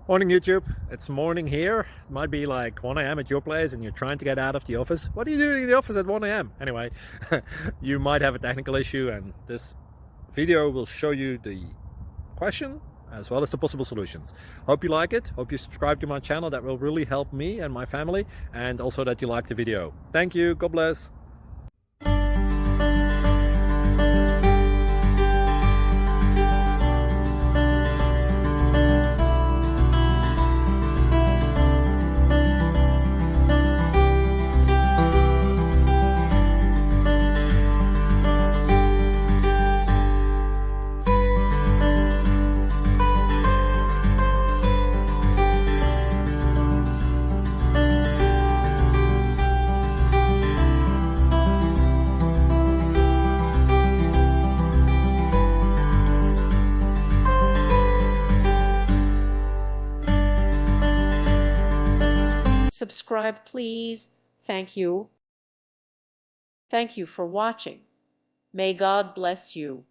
Morning YouTube, it's morning here. It might be like 1 a.m. at your place and you're trying to get out of the office. What are you doing in the office at 1 a.m.? Anyway, you might have a technical issue and this video will show you the question as well as the possible solutions. Hope you like it, hope you subscribe to my channel. That will really help me and my family, and also that you like the video. Thank you, God bless. Subscribe, please. Thank you. Thank you for watching. May God bless you.